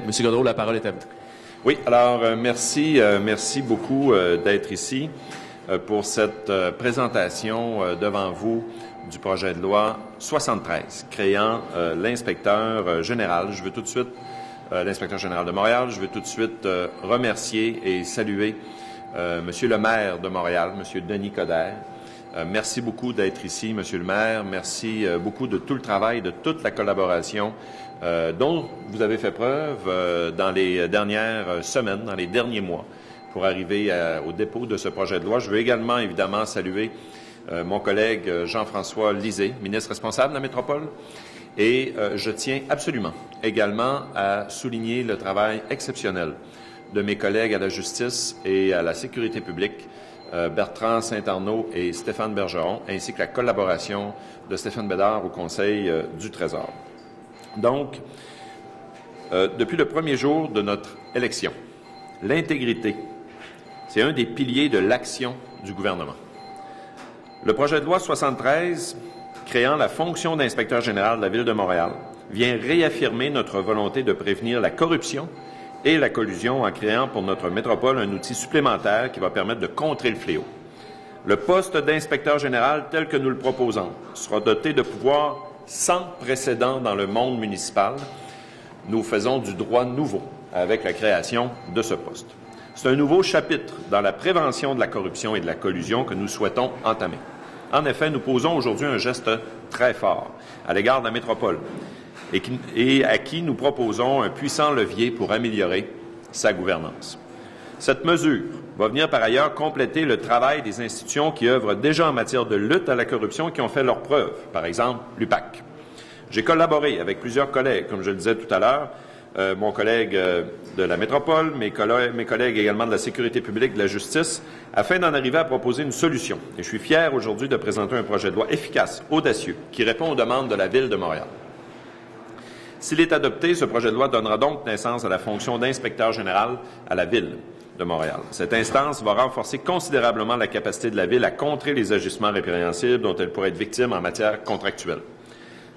Monsieur Gaudreault, la parole est à vous. Oui, alors merci beaucoup d'être ici pour cette présentation devant vous du projet de loi 73 créant l'inspecteur général. Je veux tout de suite, l'inspecteur général de Montréal, je veux tout de suite remercier et saluer Monsieur le maire de Montréal, Monsieur Denis Coderre. Merci beaucoup d'être ici, Monsieur le maire. Merci beaucoup de tout le travail, de toute la collaboration dont vous avez fait preuve dans les dernières semaines, dans les derniers mois, pour arriver au dépôt de ce projet de loi. Je veux également, évidemment, saluer mon collègue Jean-François Lisée, ministre responsable de la métropole. Et je tiens absolument également à souligner le travail exceptionnel de mes collègues à la justice et à la sécurité publique, Bertrand Saint-Arnaud et Stéphane Bergeron, ainsi que la collaboration de Stéphane Bédard au Conseil du Trésor. Donc, depuis le premier jour de notre élection, l'intégrité, c'est un des piliers de l'action du gouvernement. Le projet de loi 73, créant la fonction d'inspecteur général de la Ville de Montréal, vient réaffirmer notre volonté de prévenir la corruption et la collusion en créant pour notre métropole un outil supplémentaire qui va permettre de contrer le fléau. Le poste d'inspecteur général tel que nous le proposons sera doté de pouvoirs sans précédent dans le monde municipal. Nous faisons du droit nouveau avec la création de ce poste. C'est un nouveau chapitre dans la prévention de la corruption et de la collusion que nous souhaitons entamer. En effet, nous posons aujourd'hui un geste très fort à l'égard de la métropole et à qui nous proposons un puissant levier pour améliorer sa gouvernance. Cette mesure va venir par ailleurs compléter le travail des institutions qui œuvrent déjà en matière de lutte à la corruption et qui ont fait leurs preuves, par exemple l'UPAC. J'ai collaboré avec plusieurs collègues, comme je le disais tout à l'heure, mon collègue de la métropole, mes collègues également de la sécurité publique, de la justice, afin d'en arriver à proposer une solution. Et je suis fier aujourd'hui de présenter un projet de loi efficace, audacieux, qui répond aux demandes de la Ville de Montréal. S'il est adopté, ce projet de loi donnera donc naissance à la fonction d'inspecteur général à la Ville de Montréal. Cette instance va renforcer considérablement la capacité de la Ville à contrer les agissements répréhensibles dont elle pourrait être victime en matière contractuelle.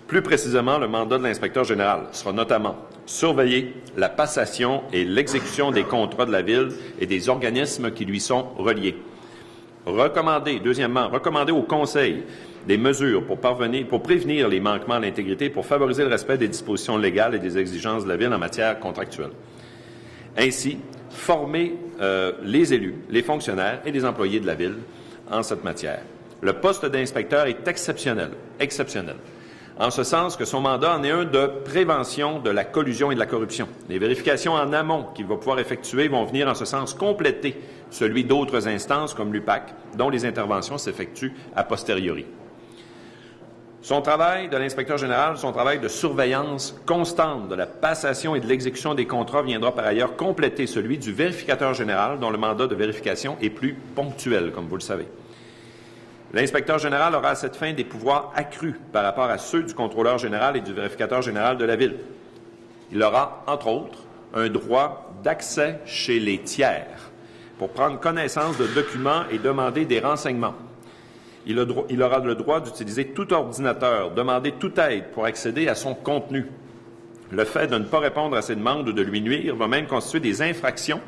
Plus précisément, le mandat de l'inspecteur général sera notamment surveiller la passation et l'exécution des contrats de la Ville et des organismes qui lui sont reliés. Recommander au Conseil des mesures pour prévenir les manquements à l'intégrité et pour favoriser le respect des dispositions légales et des exigences de la Ville en matière contractuelle. Ainsi, former les élus, les fonctionnaires et les employés de la Ville en cette matière. Le poste d'inspecteur est exceptionnel, en ce sens que son mandat en est un de prévention de la collusion et de la corruption. Les vérifications en amont qu'il va pouvoir effectuer vont venir en ce sens compléter celui d'autres instances comme l'UPAC, dont les interventions s'effectuent a posteriori. Son travail de l'inspecteur général, son travail de surveillance constante de la passation et de l'exécution des contrats viendra par ailleurs compléter celui du vérificateur général, dont le mandat de vérification est plus ponctuel, comme vous le savez. L'inspecteur général aura à cette fin des pouvoirs accrus par rapport à ceux du contrôleur général et du vérificateur général de la Ville. Il aura, entre autres, un droit d'accès chez les tiers pour prendre connaissance de documents et demander des renseignements. Il aura le droit d'utiliser tout ordinateur, demander toute aide pour accéder à son contenu. Le fait de ne pas répondre à ces demandes ou de lui nuire va même constituer des infractions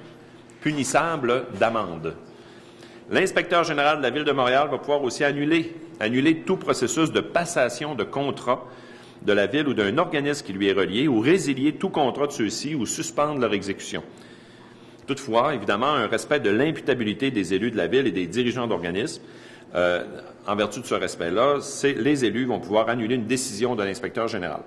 punissables d'amende. L'inspecteur général de la Ville de Montréal va pouvoir aussi annuler tout processus de passation de contrat de la Ville ou d'un organisme qui lui est relié ou résilier tout contrat de ceux-ci ou suspendre leur exécution. Toutefois, évidemment, un respect de l'imputabilité des élus de la Ville et des dirigeants d'organismes. En vertu de ce respect-là, les élus vont pouvoir annuler une décision de l'inspecteur général.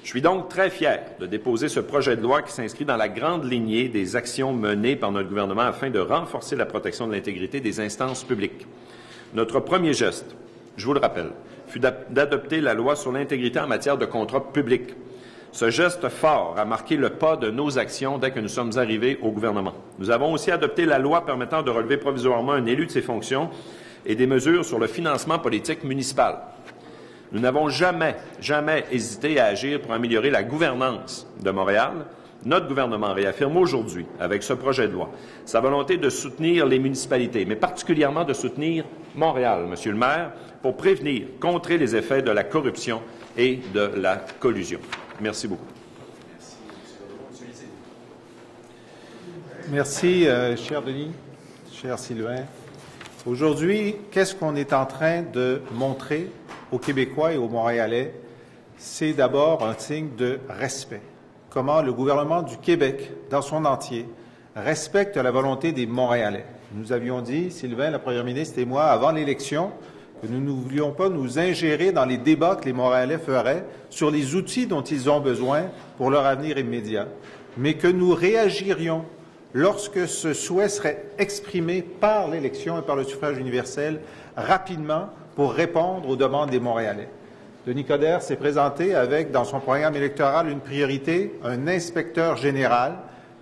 Je suis donc très fier de déposer ce projet de loi qui s'inscrit dans la grande lignée des actions menées par notre gouvernement afin de renforcer la protection de l'intégrité des instances publiques. Notre premier geste, je vous le rappelle, fut d'adopter la loi sur l'intégrité en matière de contrats publics. Ce geste fort a marqué le pas de nos actions dès que nous sommes arrivés au gouvernement. Nous avons aussi adopté la loi permettant de relever provisoirement un élu de ses fonctions et des mesures sur le financement politique municipal. Nous n'avons jamais hésité à agir pour améliorer la gouvernance de Montréal. Notre gouvernement réaffirme aujourd'hui, avec ce projet de loi, sa volonté de soutenir les municipalités, mais particulièrement de soutenir Montréal, Monsieur le maire, pour prévenir, contrer les effets de la corruption et de la collusion. Merci beaucoup. Merci, M. Gaudreault. Merci, cher Denis, cher Sylvain. Aujourd'hui, qu'est-ce qu'on est en train de montrer aux Québécois et aux Montréalais? C'est d'abord un signe de respect. Comment le gouvernement du Québec, dans son entier, respecte la volonté des Montréalais. Nous avions dit, Sylvain, la première ministre et moi, avant l'élection, que nous ne voulions pas nous ingérer dans les débats que les Montréalais feraient sur les outils dont ils ont besoin pour leur avenir immédiat, mais que nous réagirions lorsque ce souhait serait exprimé par l'élection et par le suffrage universel rapidement pour répondre aux demandes des Montréalais. Denis Coderre s'est présenté avec, dans son programme électoral, une priorité, un inspecteur général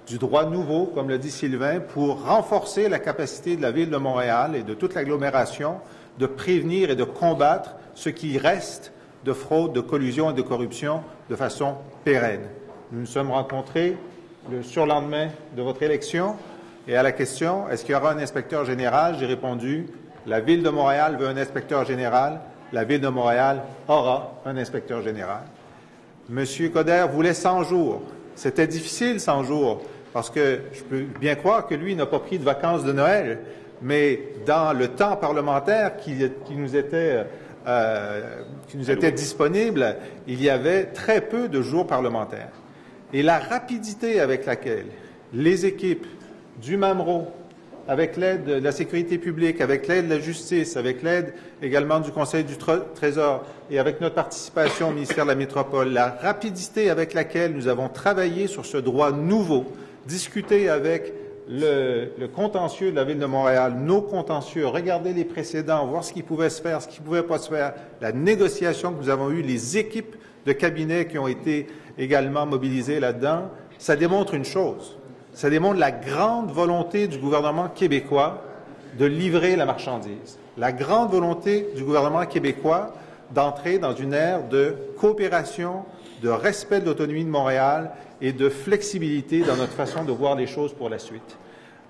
du droit nouveau, comme l'a dit Sylvain, pour renforcer la capacité de la Ville de Montréal et de toute l'agglomération de prévenir et de combattre ce qui reste de fraude, de collusion et de corruption de façon pérenne. Nous nous sommes rencontrés le surlendemain de votre élection et à la question « Est-ce qu'il y aura un inspecteur général ?» j'ai répondu « La Ville de Montréal veut un inspecteur général. La Ville de Montréal aura un inspecteur général. » Monsieur Coderre voulait 100 jours. C'était difficile 100 jours parce que je peux bien croire que lui n'a pas pris de vacances de Noël, mais dans le temps parlementaire qui nous était disponible, il y avait très peu de jours parlementaires. Et la rapidité avec laquelle les équipes du MAMRO, avec l'aide de la sécurité publique, avec l'aide de la justice, avec l'aide également du Conseil du Trésor et avec notre participation au ministère de la Métropole, la rapidité avec laquelle nous avons travaillé sur ce droit nouveau, discuté avec le contentieux de la Ville de Montréal, nos contentieux, regarder les précédents, voir ce qui pouvait se faire, ce qui ne pouvait pas se faire, la négociation que nous avons eue, les équipes de cabinet qui ont été également mobilisées là-dedans, ça démontre une chose. Ça démontre la grande volonté du gouvernement québécois de livrer la marchandise, la grande volonté du gouvernement québécois d'entrer dans une ère de coopération, de respect de l'autonomie de Montréal et de flexibilité dans notre façon de voir les choses pour la suite.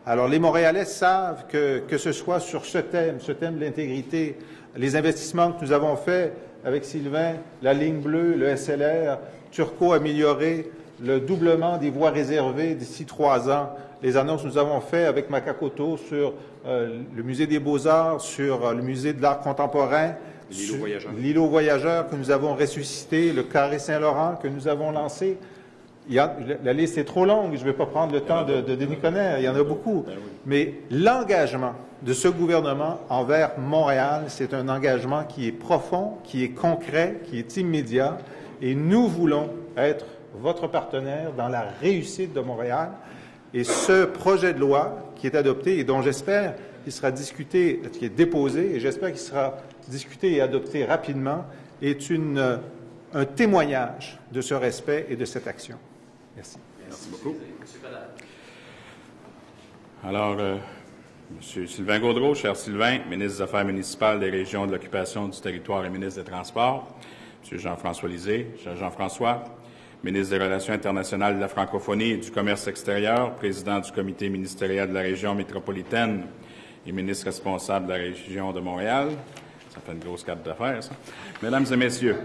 Alors, les Montréalais savent que ce soit sur ce thème de l'intégrité, les investissements que nous avons faits avec Sylvain, la ligne bleue, le SLR, Turcot amélioré, le doublement des voies réservées d'ici 3 ans, les annonces que nous avons faites avec Makakoto sur le musée des Beaux-Arts, sur le musée de l'art contemporain, l'îlot voyageur que nous avons ressuscité, le carré Saint-Laurent que nous avons lancé. La liste est trop longue, je ne vais pas prendre le temps de Denis Coderre, il y en a beaucoup. Mais l'engagement de ce gouvernement envers Montréal, c'est un engagement qui est profond, qui est concret, qui est immédiat, et nous voulons être votre partenaire dans la réussite de Montréal. Et ce projet de loi qui est adopté et dont j'espère qu'il sera discuté, qui est déposé, et j'espère qu'il sera discuté et adopté rapidement, est un témoignage de ce respect et de cette action. Merci. Merci beaucoup. Alors, M. Sylvain Gaudreault, cher Sylvain, ministre des Affaires municipales des régions de l'occupation du territoire et ministre des Transports, M. Jean-François Lisée, cher Jean-François, ministre des Relations internationales de la francophonie et du commerce extérieur, président du comité ministériel de la région métropolitaine et ministre responsable de la région de Montréal. Ça fait une grosse carte d'affaires, ça. Mesdames et messieurs,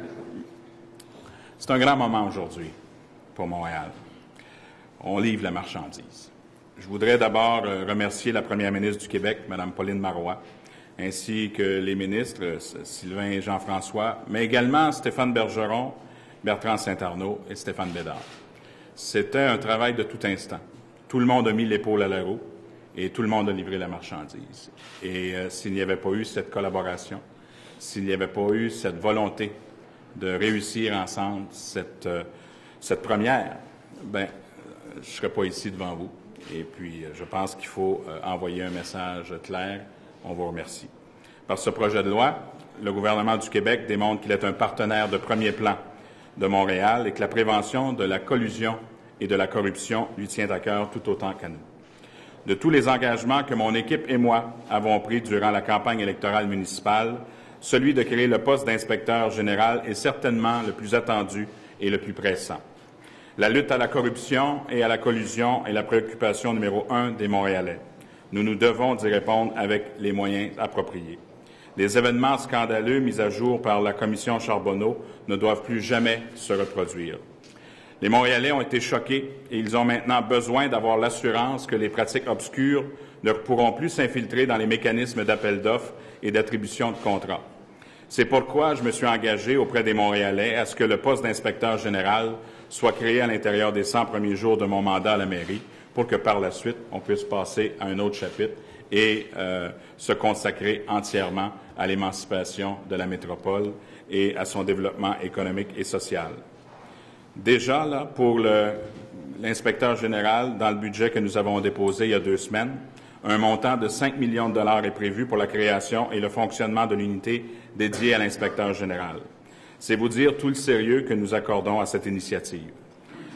c'est un grand moment aujourd'hui pour Montréal. On livre la marchandise. Je voudrais d'abord remercier la première ministre du Québec, Mme Pauline Marois, ainsi que les ministres Sylvain et Jean-François, mais également Stéphane Bergeron, Bertrand Saint-Arnaud et Stéphane Bédard. C'était un travail de tout instant. Tout le monde a mis l'épaule à la roue et tout le monde a livré la marchandise. Et s'il n'y avait pas eu cette collaboration, s'il n'y avait pas eu cette volonté de réussir ensemble cette première, je ne serais pas ici devant vous. Et puis, je pense qu'il faut envoyer un message clair. On vous remercie. Par ce projet de loi, le gouvernement du Québec démontre qu'il est un partenaire de premier plan de Montréal et que la prévention de la collusion et de la corruption lui tient à cœur tout autant qu'à nous. De tous les engagements que mon équipe et moi avons pris durant la campagne électorale municipale, celui de créer le poste d'inspecteur général est certainement le plus attendu et le plus pressant. La lutte à la corruption et à la collusion est la préoccupation numéro 1 des Montréalais. Nous nous devons d'y répondre avec les moyens appropriés. Des événements scandaleux mis à jour par la Commission Charbonneau ne doivent plus jamais se reproduire. Les Montréalais ont été choqués et ils ont maintenant besoin d'avoir l'assurance que les pratiques obscures ne pourront plus s'infiltrer dans les mécanismes d'appel d'offres et d'attribution de contrats. C'est pourquoi je me suis engagé auprès des Montréalais à ce que le poste d'inspecteur général soit créé à l'intérieur des 100 premiers jours de mon mandat à la mairie pour que par la suite, on puisse passer à un autre chapitre et se consacrer entièrement à l'émancipation de la métropole et à son développement économique et social. Déjà, là, pour l'inspecteur général, dans le budget que nous avons déposé il y a 2 semaines, un montant de 5 millions de dollars est prévu pour la création et le fonctionnement de l'unité dédiée à l'inspecteur général. C'est vous dire tout le sérieux que nous accordons à cette initiative.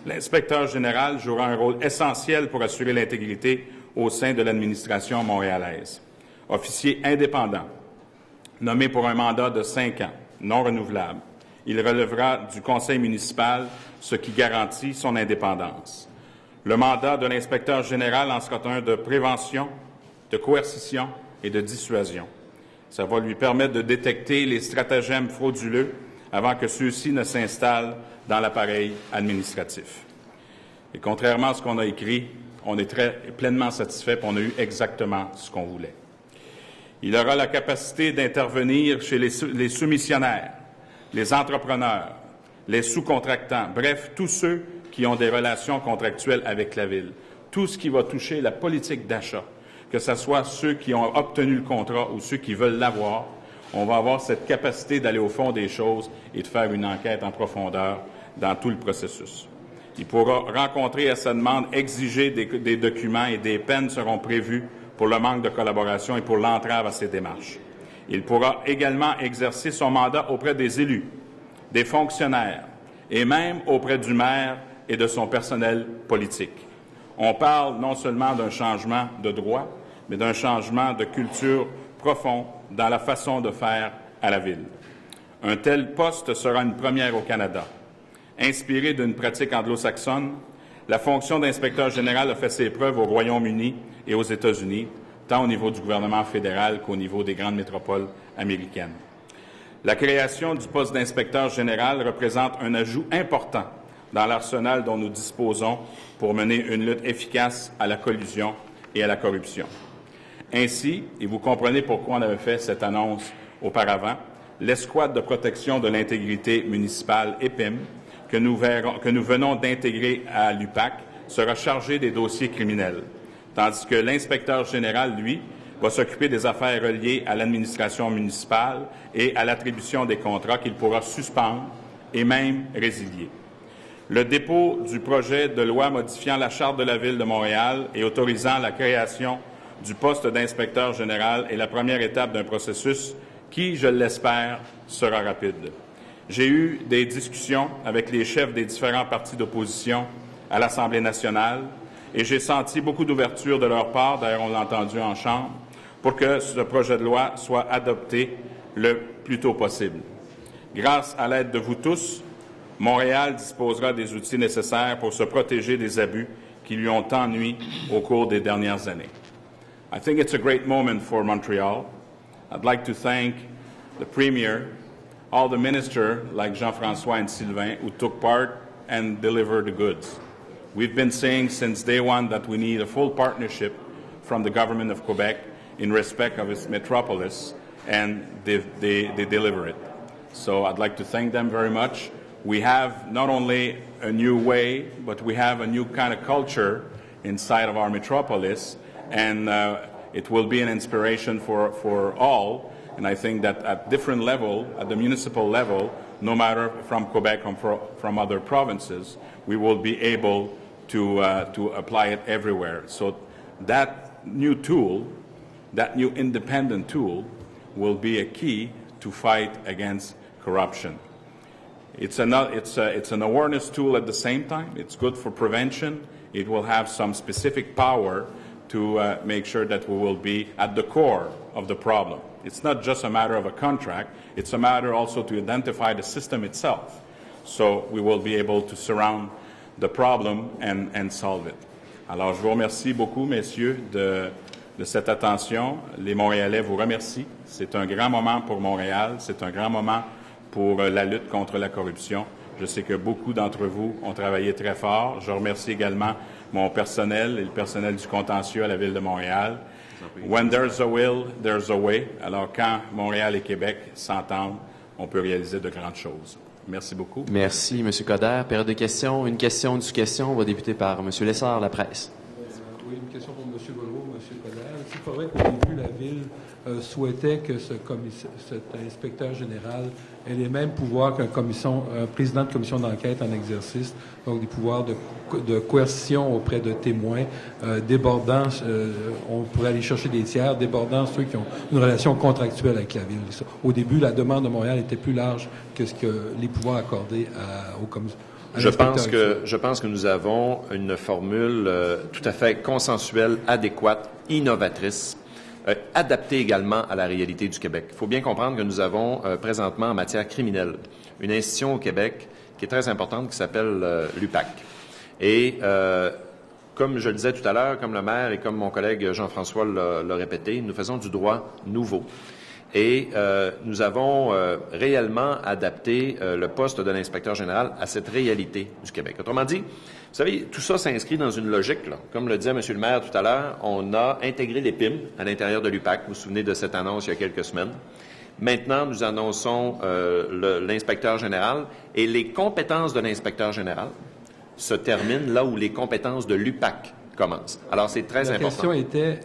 L'inspecteur général jouera un rôle essentiel pour assurer l'intégrité au sein de l'administration montréalaise. Officier indépendant, nommé pour un mandat de 5 ans, non renouvelable, il relèvera du conseil municipal, ce qui garantit son indépendance. Le mandat de l'inspecteur général en sera un de prévention, de coercition et de dissuasion. Ça va lui permettre de détecter les stratagèmes frauduleux avant que ceux-ci ne s'installent dans l'appareil administratif. Et contrairement à ce qu'on a écrit, on est pleinement satisfait et on a eu exactement ce qu'on voulait. Il aura la capacité d'intervenir chez les soumissionnaires, les entrepreneurs, les sous-contractants, bref, tous ceux qui ont des relations contractuelles avec la Ville. Tout ce qui va toucher la politique d'achat, que ce soit ceux qui ont obtenu le contrat ou ceux qui veulent l'avoir, on va avoir cette capacité d'aller au fond des choses et de faire une enquête en profondeur dans tout le processus. Il pourra rencontrer à sa demande, exiger des documents et des peines seront prévues pour le manque de collaboration et pour l'entrave à ces démarches. Il pourra également exercer son mandat auprès des élus, des fonctionnaires et même auprès du maire et de son personnel politique. On parle non seulement d'un changement de droit, mais d'un changement de culture profond dans la façon de faire à la Ville. Un tel poste sera une première au Canada. Inspiré d'une pratique anglo-saxonne, la fonction d'inspecteur général a fait ses preuves au Royaume-Uni et aux États-Unis, tant au niveau du gouvernement fédéral qu'au niveau des grandes métropoles américaines. La création du poste d'inspecteur général représente un ajout important dans l'arsenal dont nous disposons pour mener une lutte efficace à la collusion et à la corruption. Ainsi, et vous comprenez pourquoi on avait fait cette annonce auparavant, l'escouade de protection de l'intégrité municipale EPIM, que nous venons d'intégrer à l'UPAC, sera chargée des dossiers criminels, tandis que l'inspecteur général, lui, va s'occuper des affaires reliées à l'administration municipale et à l'attribution des contrats qu'il pourra suspendre et même résilier. Le dépôt du projet de loi modifiant la Charte de la Ville de Montréal et autorisant la création du poste d'inspecteur général est la première étape d'un processus qui, je l'espère, sera rapide. J'ai eu des discussions avec les chefs des différents partis d'opposition à l'Assemblée nationale et j'ai senti beaucoup d'ouverture de leur part, d'ailleurs on l'a entendu en Chambre, pour que ce projet de loi soit adopté le plus tôt possible. Grâce à l'aide de vous tous, Montréal disposera des outils nécessaires pour se protéger des abus qui lui ont tant nui au cours des dernières années. I think it's a great moment for Montreal. I'd like to thank the Premier, all the ministers like Jean-François and Sylvain who took part and delivered the goods. We've been saying since day one that we need a full partnership from the government of Quebec in respect of its metropolis, and they deliver it. So I'd like to thank them very much. We have not only a new way, but we have a new kind of culture inside of our metropolis, and it will be an inspiration for all. And I think that at different level, at the municipal level, no matter from Quebec or from other provinces, we will be able to apply it everywhere. So that new tool, that new independent tool, will be a key to fight against corruption. It's an awareness tool at the same time. It's good for prevention. It will have some specific power to make sure that we will be at the core of the problem. It's not just a matter of a contract. It's a matter also to identify the system itself. So we will be able to surround the problem and solve it. Alors, je vous remercie beaucoup, messieurs, de cette attention. Les Montréalais vous remercient. C'est un grand moment pour Montréal. C'est un grand moment pour la lutte contre la corruption. Je sais que beaucoup d'entre vous ont travaillé très fort. Je remercie également mon personnel et le personnel du contentieux à la Ville de Montréal. When there's a will, there's a way. Alors, quand Montréal et Québec s'entendent, on peut réaliser de grandes choses. Merci beaucoup. Merci, M. Coderre. Période de questions. Une question, une question va débuter par M. Lessard, La Presse. Oui, une question pour M. Gaudreau, M. Coderre. Il faudrait qu'au début, la Ville souhaitait que cet inspecteur général ait les mêmes pouvoirs qu'un président de commission d'enquête en exercice, donc des pouvoirs de coercition auprès de témoins, débordant, on pourrait aller chercher des tiers, débordant ceux qui ont une relation contractuelle avec la Ville. Au début, la demande de Montréal était plus large que ce que les pouvoirs accordés aux commissions. Je pense que nous avons une formule tout à fait consensuelle, adéquate, innovatrice, adaptée également à la réalité du Québec. Il faut bien comprendre que nous avons présentement en matière criminelle une institution au Québec qui est très importante qui s'appelle l'UPAC. Et comme je le disais tout à l'heure, comme le maire et comme mon collègue Jean-François l'a répété, nous faisons du droit nouveau. Et nous avons réellement adapté le poste de l'inspecteur général à cette réalité du Québec. Autrement dit, vous savez, tout ça s'inscrit dans une logique, là. Comme le disait M. le maire tout à l'heure, on a intégré les PIM à l'intérieur de l'UPAC. Vous vous souvenez de cette annonce il y a quelques semaines. Maintenant, nous annonçons l'inspecteur général et les compétences de l'inspecteur général se terminent là où les compétences de l'UPAC commencent. Alors, c'est très important. La question était,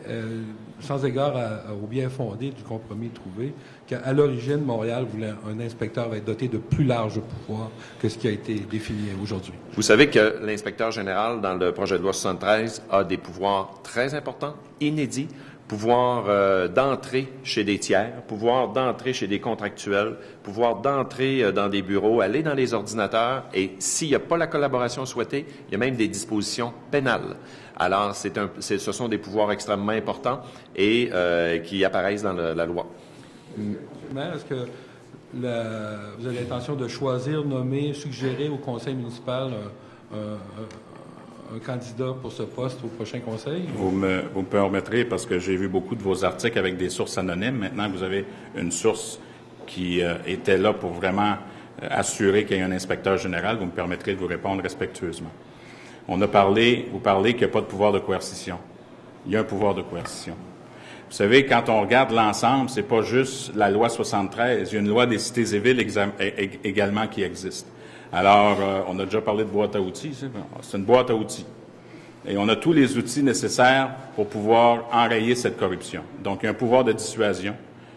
sans égard au bien fondé du compromis trouvé, qu'à l'origine, Montréal voulait un inspecteur être doté de plus larges pouvoirs que ce qui a été défini aujourd'hui. Vous savez que l'inspecteur général, dans le projet de loi 73, a des pouvoirs très importants, inédits, pouvoir d'entrer chez des tiers, pouvoir d'entrer chez des contractuels, pouvoir d'entrer dans des bureaux, aller dans les ordinateurs, et s'il n'y a pas la collaboration souhaitée, il y a même des dispositions pénales. Alors, ce sont des pouvoirs extrêmement importants et qui apparaissent dans la loi. Monsieur le maire, est-ce que vous avez l'intention de choisir, nommer, suggérer au conseil municipal un candidat pour ce poste au prochain conseil? Vous me permettrez, parce que j'ai vu beaucoup de vos articles avec des sources anonymes. Maintenant que vous avez une source qui était là pour vraiment assurer qu'il y ait un inspecteur général, vous me permettrez de vous répondre respectueusement. Vous parlez qu'il n'y a pas de pouvoir de coercition. Il y a un pouvoir de coercition. Vous savez, quand on regarde l'ensemble, c'est pas juste la loi 73. Il y a une loi des cités et villes également qui existe. Alors, on a déjà parlé de boîte à outils. C'est une boîte à outils. Et on a tous les outils nécessaires pour pouvoir enrayer cette corruption. Donc, il y a un pouvoir de dissuasion,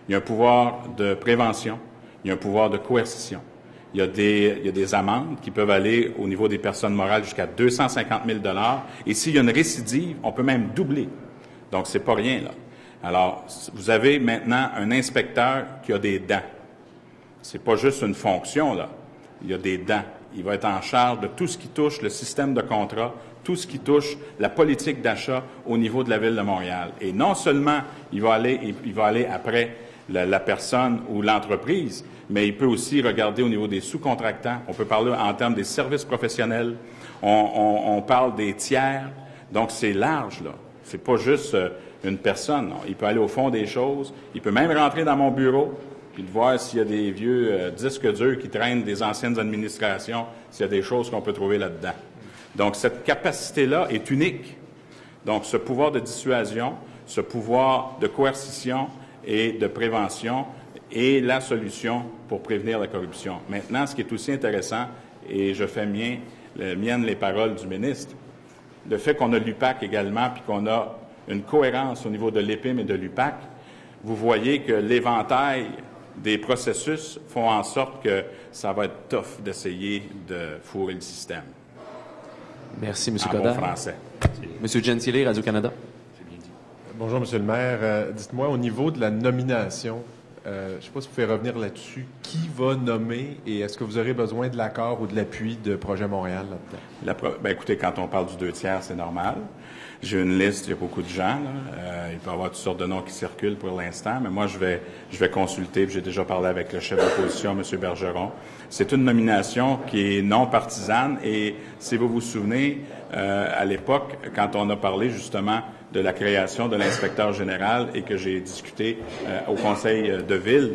il y a un pouvoir de prévention, il y a un pouvoir de coercition. Il y a des amendes qui peuvent aller au niveau des personnes morales jusqu'à 250 000 $. Et s'il y a une récidive, on peut même doubler. Donc, c'est pas rien, là. Alors, vous avez maintenant un inspecteur qui a des dents. C'est pas juste une fonction, là. Il y a des dents. Il va être en charge de tout ce qui touche le système de contrat, tout ce qui touche la politique d'achat au niveau de la Ville de Montréal. Et non seulement il va aller après la personne ou l'entreprise, mais il peut aussi regarder au niveau des sous-contractants. On peut parler en termes des services professionnels. On parle des tiers. Donc, c'est large, là. C'est pas juste une personne. Non. Il peut aller au fond des choses. Il peut même rentrer dans mon bureau puis de voir s'il y a des vieux disques durs qui traînent des anciennes administrations, s'il y a des choses qu'on peut trouver là-dedans. Donc, cette capacité-là est unique. Donc, ce pouvoir de dissuasion, ce pouvoir de coercition et de prévention est la solution pour prévenir la corruption. Maintenant, ce qui est aussi intéressant, et je fais miennes les paroles du ministre, le fait qu'on a l'UPAC également, puis qu'on a une cohérence au niveau de l'EPIM et de l'UPAC, vous voyez que l'éventail des processus font en sorte que ça va être tough d'essayer de fourrer le système. Merci, M. En Coderre. bon français. M. Gentile, Radio-Canada. Bonjour, M. le maire. Dites-moi, au niveau de la nomination, je ne sais pas si vous pouvez revenir là-dessus. Qui va nommer et est-ce que vous aurez besoin de l'accord ou de l'appui de Projet Montréal là-dedans? Ben, écoutez, quand on parle du 2/3, c'est normal. J'ai une liste, il y a beaucoup de gens. Il peut y avoir toutes sortes de noms qui circulent pour l'instant, mais moi, je vais consulter. J'ai déjà parlé avec le chef d'opposition, M. Bergeron. c'est une nomination qui est non partisane et si vous vous souvenez, à l'époque, quand on a parlé justement de la création de l'inspecteur général et que j'ai discuté au conseil de ville,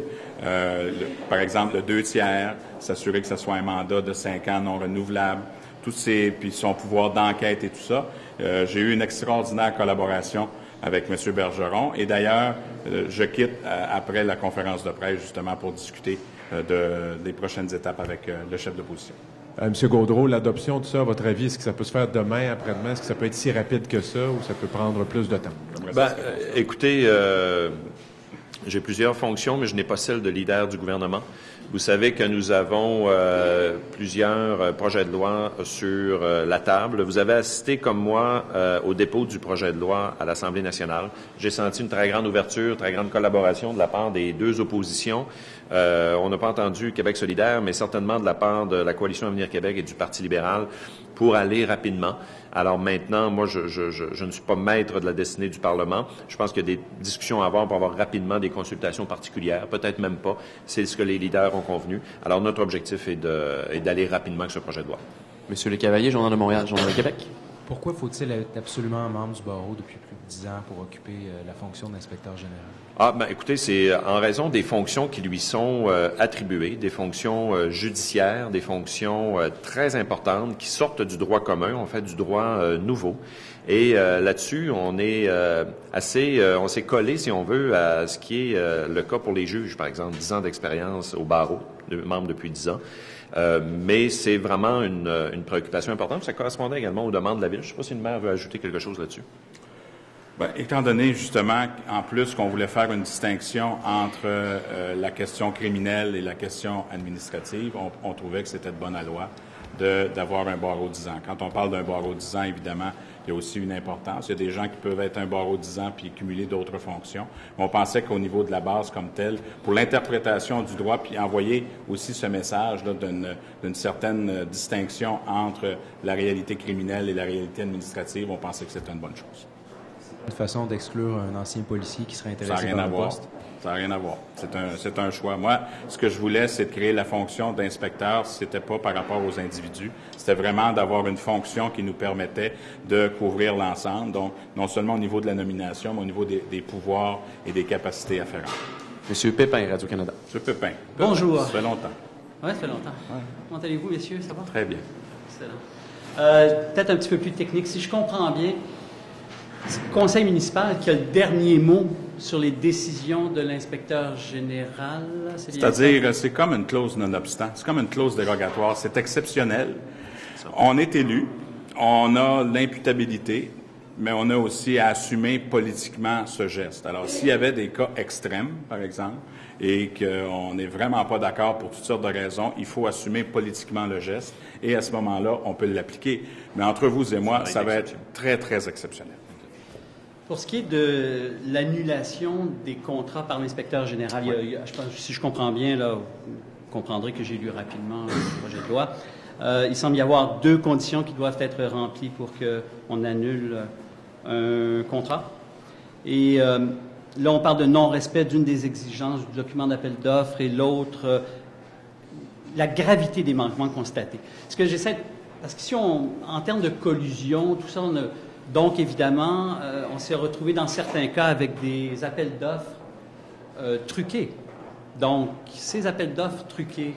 par exemple le 2/3, s'assurer que ce soit un mandat de 5 ans non renouvelable, puis son pouvoir d'enquête et tout ça. J'ai eu une extraordinaire collaboration avec M. Bergeron et d'ailleurs, je quitte après la conférence de presse justement pour discuter des prochaines étapes avec le chef d'opposition. M. Gaudreau, l'adoption de ça, à votre avis, est-ce que ça peut se faire demain, après-demain? Est-ce que ça peut être si rapide que ça ou ça peut prendre plus de temps? Écoutez, j'ai plusieurs fonctions, mais je n'ai pas celle de leader du gouvernement. Vous savez que nous avons plusieurs projets de loi sur la table. Vous avez assisté, comme moi, au dépôt du projet de loi à l'Assemblée nationale. J'ai senti une très grande ouverture, très grande collaboration de la part des deux oppositions. On n'a pas entendu Québec solidaire, mais certainement de la part de la Coalition Avenir Québec et du Parti libéral pour aller rapidement. Alors maintenant, moi, je ne suis pas maître de la destinée du Parlement. Je pense qu'il y a des discussions à avoir pour avoir rapidement des consultations particulières, peut-être même pas. C'est ce que les leaders ont convenu. Alors notre objectif est d'aller rapidement avec ce projet de loi. Monsieur Le Cavalier, Journal de Montréal, Journal de Québec. Pourquoi faut-il être absolument membre du barreau depuis plus de 10 ans pour occuper la fonction d'inspecteur général? Écoutez, c'est en raison des fonctions qui lui sont attribuées, des fonctions judiciaires, des fonctions très importantes qui sortent du droit commun, en fait du droit nouveau. Et là-dessus, on est on s'est collé, si on veut, à ce qui est le cas pour les juges, par exemple, 10 ans d'expérience au barreau, membre depuis 10 ans. Mais c'est vraiment une préoccupation importante. Ça correspondait également aux demandes de la Ville. Je ne sais pas si une maire veut ajouter quelque chose là-dessus. Étant donné, justement, en plus qu'on voulait faire une distinction entre la question criminelle et la question administrative, on trouvait que c'était de bonne loi d'avoir un barreau 10 ans. Quand on parle d'un barreau 10 ans, évidemment, il y a aussi une importance. Il y a des gens qui peuvent être un barreau 10 ans puis cumuler d'autres fonctions. Mais on pensait qu'au niveau de la base comme telle, pour l'interprétation du droit, puis envoyer aussi ce message là, d'une certaine distinction entre la réalité criminelle et la réalité administrative, on pensait que c'était une bonne chose. Une façon d'exclure un ancien policier qui serait intéressé par le poste? Ça n'a rien à voir. C'est un choix. Moi, ce que je voulais, c'est de créer la fonction d'inspecteur. C'était pas par rapport aux individus. C'était vraiment d'avoir une fonction qui nous permettait de couvrir l'ensemble. Donc, non seulement au niveau de la nomination, mais au niveau des pouvoirs et des capacités afférentes. Monsieur Pépin, Radio-Canada. Monsieur Pépin. Bonjour. Ça fait longtemps. Oui, ça fait longtemps. Ouais. Comment allez-vous, messieurs? Ça va? Très bien. Excellent. Peut-être un petit peu plus technique. Si je comprends bien, c'est le conseil municipal qui a le dernier mot sur les décisions de l'inspecteur général. C'est-à-dire, c'est comme une clause non-obstant. C'est comme une clause dérogatoire. C'est exceptionnel. On est élu, on a l'imputabilité, mais on a aussi à assumer politiquement ce geste. Alors, s'il y avait des cas extrêmes, par exemple, et qu'on n'est vraiment pas d'accord pour toutes sortes de raisons, il faut assumer politiquement le geste, et à ce moment-là, on peut l'appliquer. Mais entre vous et moi, ça va être très, très exceptionnel. Pour ce qui est de l'annulation des contrats par l'inspecteur général, je pense, si je comprends bien, là, vous comprendrez que j'ai lu rapidement le projet de loi. Il semble y avoir 2 conditions qui doivent être remplies pour qu'on annule un contrat. Et là, on parle de non-respect d'une des exigences du document d'appel d'offres et l'autre, la gravité des manquements constatés. Ce que j'essaie, parce qu'ici, en termes de collusion, tout ça, donc, évidemment, on s'est retrouvé dans certains cas avec des appels d'offres truqués. Donc, ces appels d'offres truqués,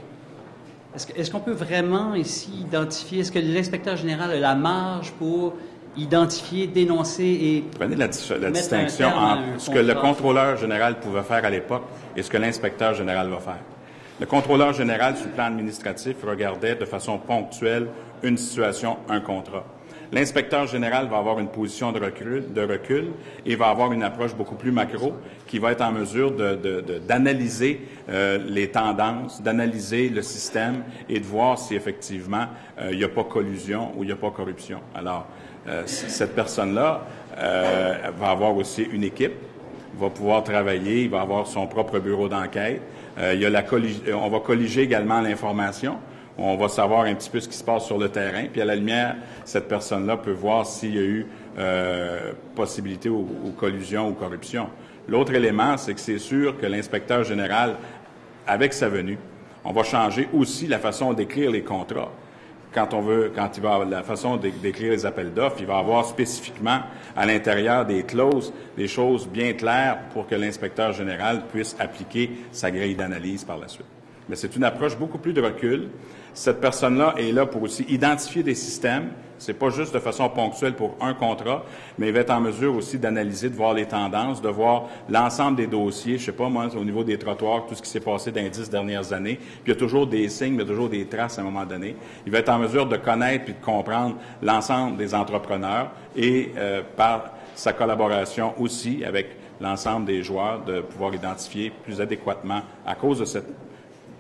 est-ce qu'on peut vraiment ici identifier, est-ce que l'inspecteur général a la marge pour identifier, dénoncer et prenez la distinction entre ce que le contrôleur général pouvait faire à l'époque et ce que l'inspecteur général va faire. Le contrôleur général, sur le plan administratif, regardait de façon ponctuelle une situation, un contrat. L'inspecteur général va avoir une position de recul et va avoir une approche beaucoup plus macro qui va être en mesure d'analyser les tendances, d'analyser le système et de voir si effectivement il n'y a pas collusion ou il n'y a pas corruption. Alors, cette personne-là va avoir aussi une équipe, va pouvoir travailler, il va avoir son propre bureau d'enquête. On va colliger également l'information. On va savoir un petit peu ce qui se passe sur le terrain. Puis à la lumière, cette personne-là peut voir s'il y a eu possibilité ou collusion ou corruption. L'autre élément, c'est que c'est sûr que l'inspecteur général, avec sa venue, On va changer aussi la façon d'écrire les contrats. Quand il va la façon d'écrire les appels d'offres, il va avoir spécifiquement à l'intérieur des clauses des choses bien claires pour que l'inspecteur général puisse appliquer sa grille d'analyse par la suite. Mais c'est une approche beaucoup plus de recul. Cette personne-là est là pour aussi identifier des systèmes. C'est pas juste de façon ponctuelle pour un contrat, mais il va être en mesure aussi d'analyser, de voir les tendances, de voir l'ensemble des dossiers. Je sais pas, moi, au niveau des trottoirs, tout ce qui s'est passé dans les 10 dernières années. Puis il y a toujours des signes, il y a toujours des traces à un moment donné. Il va être en mesure de connaître et de comprendre l'ensemble des entrepreneurs et, par sa collaboration aussi avec l'ensemble des joueurs, de pouvoir identifier plus adéquatement, à cause de cette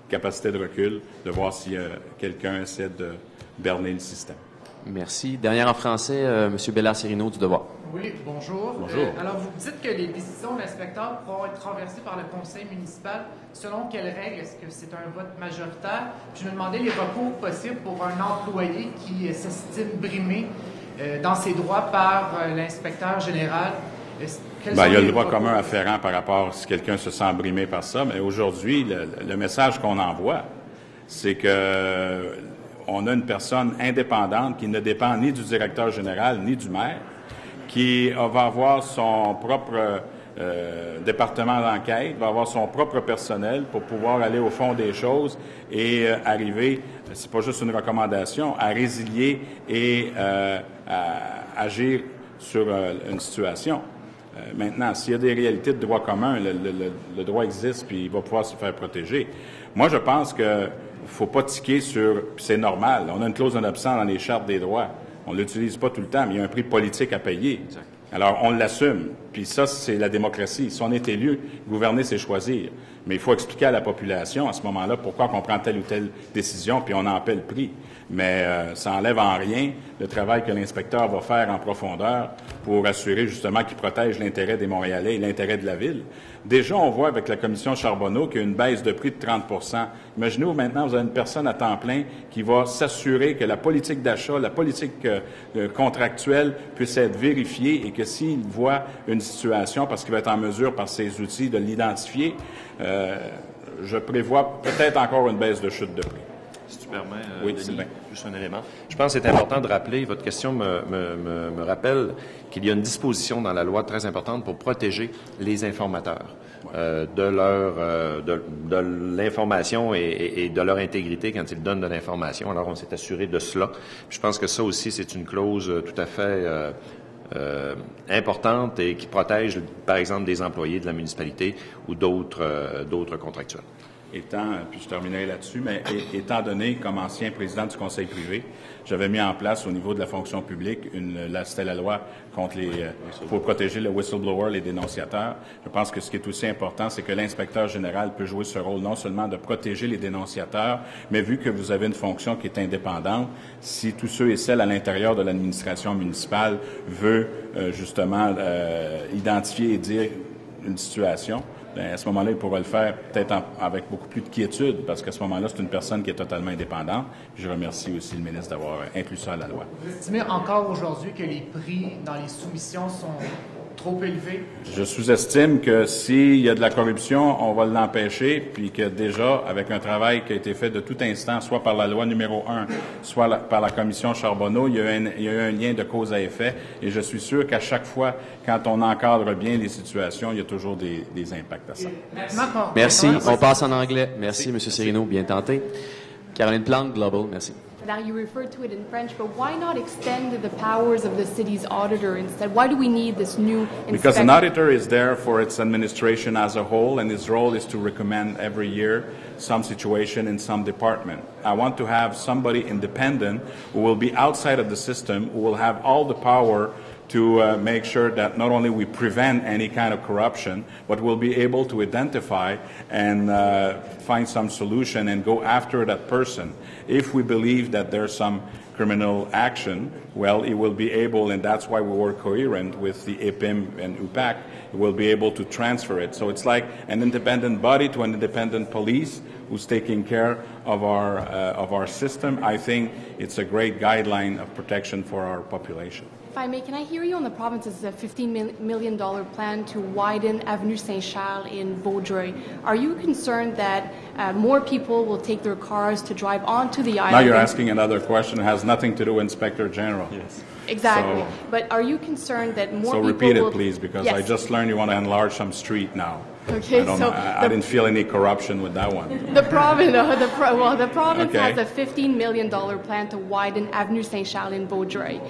capacité de recul, de voir si quelqu'un essaie de berner le système. Merci. Dernière en français, M. Bellard-Cirino du Devoir. Oui, bonjour. Bonjour. Alors, vous dites que les décisions de l'inspecteur pourront être renversées par le conseil municipal. Selon quelles règles? Est-ce que c'est un vote majoritaire? Je me demandais les recours possibles pour un employé qui s'estime brimé dans ses droits par l'inspecteur général. Il y a le droit commun afférent par rapport à si quelqu'un se sent brimé par ça, mais aujourd'hui, le message qu'on envoie, c'est que on a une personne indépendante qui ne dépend ni du directeur général ni du maire, qui va avoir son propre département d'enquête, va avoir son propre personnel pour pouvoir aller au fond des choses et arriver, c'est pas juste une recommandation, à résilier et à agir sur une situation. Maintenant, s'il y a des réalités de droit commun, le droit existe puis il va pouvoir se faire protéger. Moi, je pense que faut pas tiquer sur, puis c'est normal. On a une clause non absent dans les chartes des droits. On l'utilise pas tout le temps, mais il y a un prix politique à payer. Exact. Alors, on l'assume. Puis ça, c'est la démocratie. Si on est élu, gouverner, c'est choisir. Mais il faut expliquer à la population, à ce moment-là, pourquoi on prend telle ou telle décision, puis on en paie le prix. Mais ça enlève en rien le travail que l'inspecteur va faire en profondeur pour assurer justement qu'il protège l'intérêt des Montréalais et l'intérêt de la ville. Déjà, on voit avec la commission Charbonneau qu'il y a une baisse de prix de 30 %. Imaginez-vous maintenant, vous avez une personne à temps plein qui va s'assurer que la politique d'achat, la politique contractuelle puisse être vérifiée et que s'il voit une situation, parce qu'il va être en mesure par ses outils de l'identifier, je prévois peut-être encore une baisse de chute de prix. Si tu permets, oui, Denis, juste un élément. Je pense que c'est important de rappeler, votre question me rappelle qu'il y a une disposition dans la loi très importante pour protéger les informateurs de l'information et de leur intégrité quand ils donnent de l'information. Alors, on s'est assuré de cela. Puis je pense que ça aussi, c'est une clause tout à fait importante et qui protège, par exemple, des employés de la municipalité ou d'autres contractuels. Puis je terminerai là-dessus, mais étant donné, comme ancien président du conseil privé, j'avais mis en place au niveau de la fonction publique c'était la loi contre pour protéger le whistleblower, les dénonciateurs. Je pense que ce qui est aussi important, c'est que l'inspecteur général peut jouer ce rôle non seulement de protéger les dénonciateurs, mais vu que vous avez une fonction qui est indépendante, si tous ceux et celles à l'intérieur de l'administration municipale veulent justement identifier et dire une situation, à ce moment-là, il pourra le faire peut-être avec beaucoup plus de quiétude, parce qu'à ce moment-là, c'est une personne qui est totalement indépendante. Puis je remercie aussi le ministre d'avoir inclus ça à la loi. Vous estimez encore aujourd'hui que les prix dans les soumissions sont trop élevés? Je sous-estime que s'il y a de la corruption, on va l'empêcher, puis que déjà, avec un travail qui a été fait de tout instant, soit par la loi numéro 1, soit par la commission Charbonneau, il y a eu un lien de cause à effet, et je suis sûr qu'à chaque fois, quand on encadre bien les situations, il y a toujours des impacts à ça. Merci. On passe en anglais. Merci, M. Cirino. Bien tenté. Caroline Plante, Global. Merci. Now, you referred to it in French, but why not extend the powers of the city's auditor instead? Why do we need this new inspector? Because an auditor is there for its administration as a whole, and his role is to recommend every year some situation in some department. I want to have somebody independent who will be outside of the system, who will have all the power to make sure that not only we prevent any kind of corruption, but we'll be able to identify and find some solution and go after that person. If we believe that there's some criminal action, well, it will be able, and that's why we were coherent with the EPIM and UPAC, it will be able to transfer it. So it's like an independent body to an independent police who's taking care of our system. I think it's a great guideline of protection for our population. If I may, can I hear you on the province's $15 million plan to widen Avenue Saint-Charles in Vaudreuil? Are you concerned that more people will take their cars to drive onto the island? Now you're asking another question that has nothing to do with Inspector General. Yes. Exactly. But are you concerned that more people will... So repeat it, please, because yes. I just learned you want to enlarge some street now. Okay, I didn't feel any corruption with that one. The province, the province has a $15 million plan to widen Avenue Saint-Charles in Vaudreuil.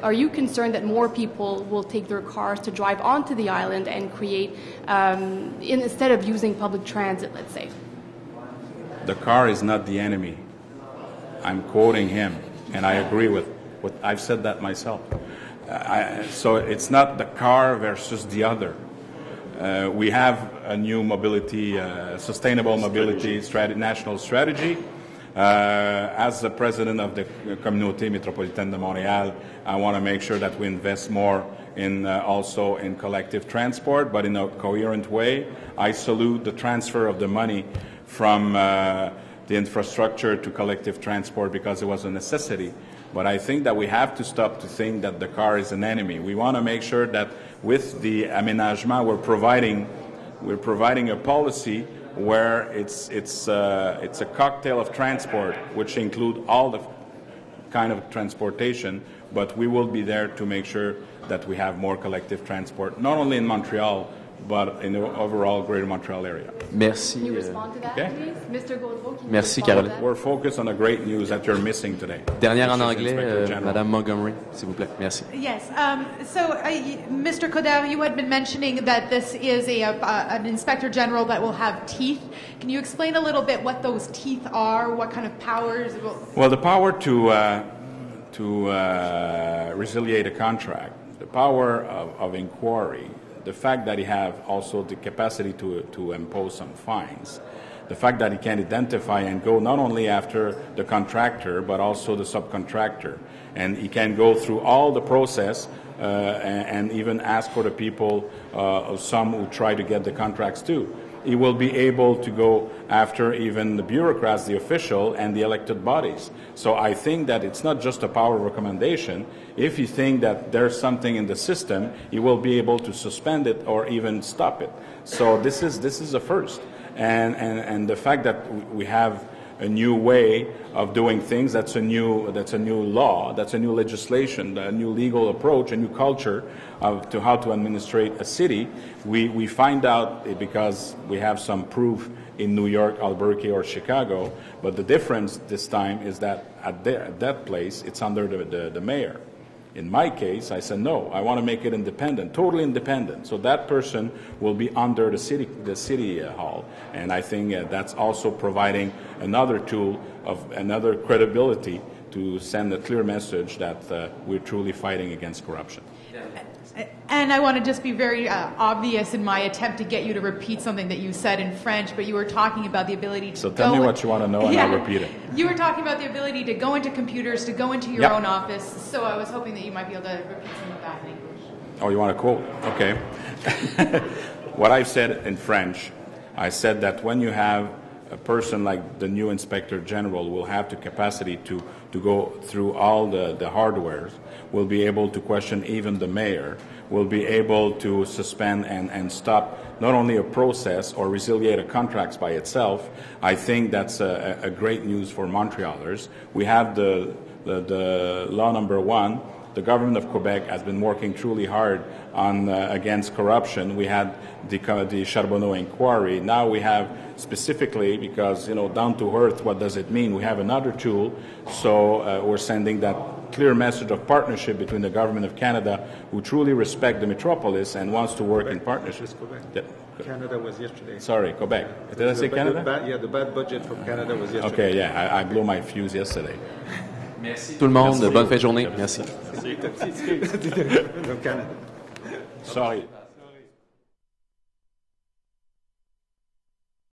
Are you concerned that more people will take their cars to drive onto the island and create, instead of using public transit, let's say? The car is not the enemy. I'm quoting him, and I agree with what I've said that myself. So it's not the car versus the other. We have a new mobility, sustainable mobility national strategy. As the president of the Communauté Métropolitaine de Montréal, I want to make sure that we invest more in also in collective transport, but in a coherent way. I salute the transfer of the money from the infrastructure to collective transport because it was a necessity. But I think that we have to stop to think that the car is an enemy. We want to make sure that with the aménagement, we're providing a policy where it's a cocktail of transport, which include all the kind of transportation. But we will be there to make sure that we have more collective transport, not only in Montreal, but in the overall Greater Montreal area. Merci. Can you respond to that, please? Mr. Gaudreau, can you Merci, Caroline. We're focused on the great news that you're missing today. Dernière en anglais, Madame Montgomery, s'il vous plaît. Merci. Yes. Mr. Coderre, you had been mentioning that this is an Inspector General that will have teeth. Can you explain a little bit what those teeth are, what kind of powers? Well, the power to resiliate a contract, the power of inquiry, the fact that he have also the capacity to impose some fines, the fact that he can identify and go not only after the contractor but also the subcontractor, and he can go through all the process and even ask for the people, some who try to get the contracts too. He will be able to go after even the bureaucrats, the official, and the elected bodies. So I think that it's not just a power of recommendation. If you think that there's something in the system, he will be able to suspend it or even stop it. So this is a first. And the fact that we have a new way of doing things, that's a new law, that's a new legislation, a new legal approach, a new culture to how to administrate a city. We find out because we have some proof in New York, Albuquerque, or Chicago, but the difference this time is that at that place, it's under the mayor. In my case, I said, no, I want to make it independent, totally independent. So that person will be under the city hall. And I think that's also providing another tool of another credibility to send a clear message that we're truly fighting against corruption. And I want to just be very obvious in my attempt to get you to repeat something that you said in French, but you were talking about the ability to So tell me what you want to know and I'll repeat it. You were talking about the ability to go into computers, to go into your own office, so I was hoping that you might be able to repeat some of that in English. Oh, you want to quote? Okay. What I've said in French, I said that when you have a person like the new Inspector General will have the capacity to go through all the hardwares, will be able to question even the mayor, will be able to suspend and stop not only a process or resiliate a contract by itself. I think that's a great news for Montrealers. We have the law number 1. The government of Quebec has been working truly hard on against corruption. We had the Charbonneau inquiry. Now we have specifically, because, down to earth, what does it mean? We have another tool. So we're sending that clear message of partnership between the government of Canada, who truly respect the metropolis and wants to work in partnership. Canada was yesterday. Sorry, Quebec. Did I say Canada? The bad budget from Canada was yesterday. Okay, yeah, I blew my fuse yesterday. Merci tout le monde. Bonne fin de journée. Merci. Sorry.